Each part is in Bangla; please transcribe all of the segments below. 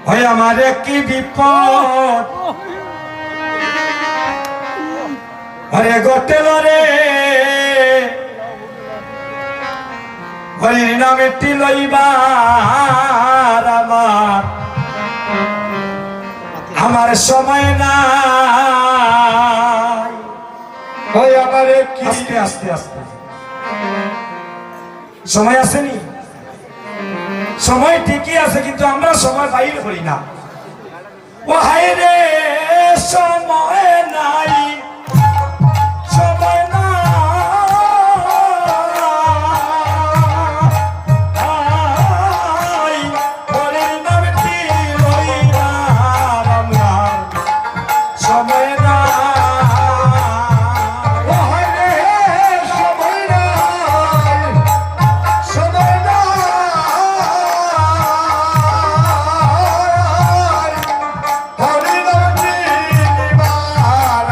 হয় আমার কি বিপদ হরে গোটেল রে হরির নামেটি লইবার আমার সময় নাই। হয় আমার কি আস্তে আস্তে আস্তে সময় আসেনি, সময় ঠিকই আছে কিন্তু আমরা সময় বাইর করি না। ও হায় রে সময় নাই, সময় নাই, হরির নামটি লইবার আমার সময় নাই। ও হায় রে সময় নাই, সময় নাই, হরির নামটি লইবার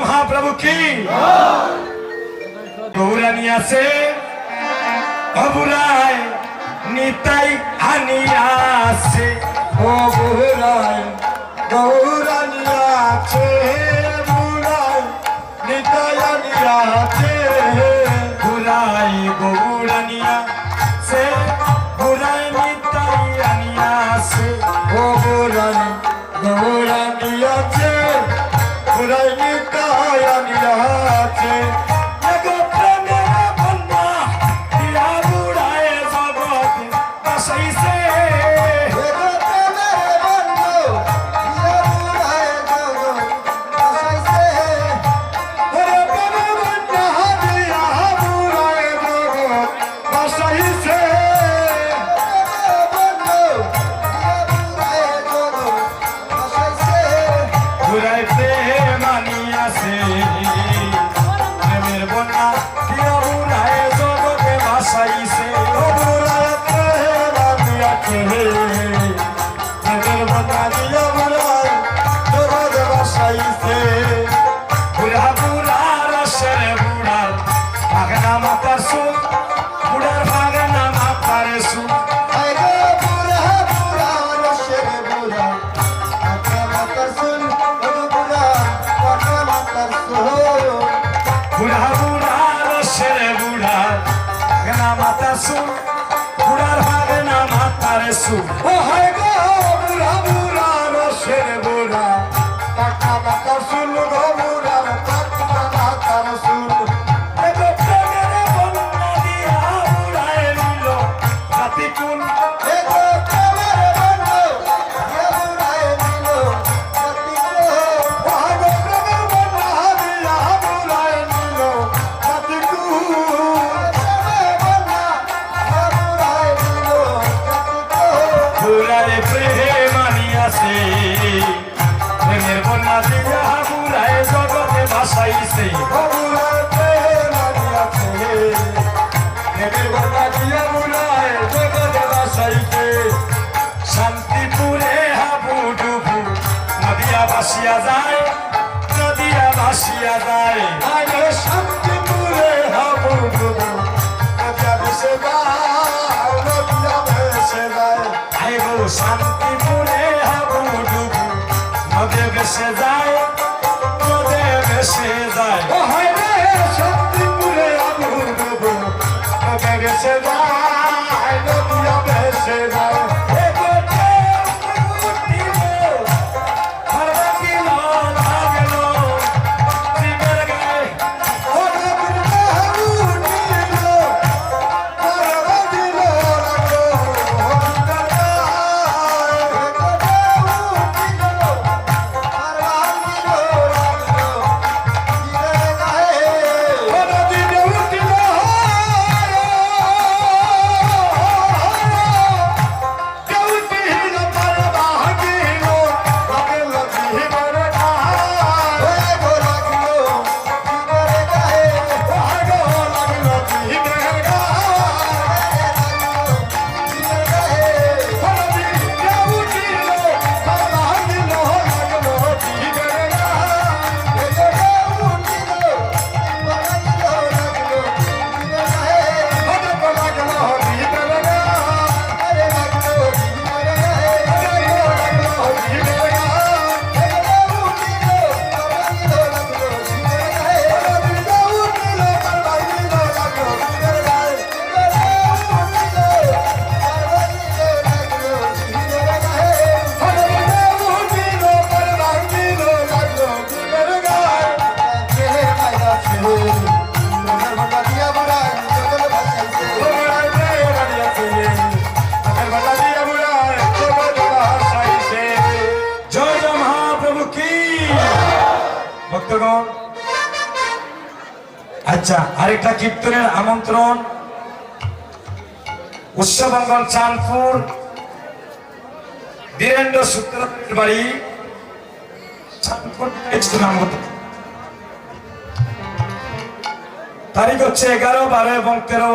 মহাপ্রভু কি গৌরানী আছে অবুরায় নিতাই আনিয়াছে ও গৌরায় গৌরানী আছে বুড়ায় নিতাই আনিয়াছে বুড়াই গৌরানী আছে বুড়াই নিতাই আনিয়াছে ও গৌরানী গৌরানী আছে বুড়াই নিতাই আনিয়াছে বুড়ার ভাগে না মাতারে সু ও হয় গো বুড়া বুড়া রসের বুড়া টাকা মাতা শুন গো বুড়া টাকা মাতার শুন এগো প্রেমের বন্যা দিয়া বুড়ায় নিল হাতি কোন এগো প্রেমের বন্যা দিয়া বুড়ায় নিল হাতি কোন ও হয় গো প্রেমের বন্যা দিয়া বুড়ায় নিল হাতি কোন বুড়ায় প্রেমানি আছে প্রেমের বন্যা দিয়া বুড়ায় জগতে ভাসাইছে বুড়ায় প্রেমানি আছে প্রেমের বন্যা দিয়া বুড়ায় জগতে ভাসাইছে শান্তিপুরে হাবু ডুবু নদিয়া ভাসিয়া যায় নদিয়া ভাসিয়া যায় আগে শান্তিপুরে হাবু ডুবু নদিয়া ভেসে যায় নদিয়া ভেসে যায় শান্তিপুরে হাবু ডুবু নদে ভেসে যায় নদে ভেসে যায় ও হয় রে শান্তিপুরে হাবু ডুবু নদে ভেসে যায় নদিয়া ভেসে যায় আচ্ছা আরেকটা কীর্তনের আমন্ত্রণ উৎসবঙ্গল চাঁদপুর বীরেন্দ্র সূত্রের বাড়ি তারিখ হচ্ছে 11, 12 এবং 13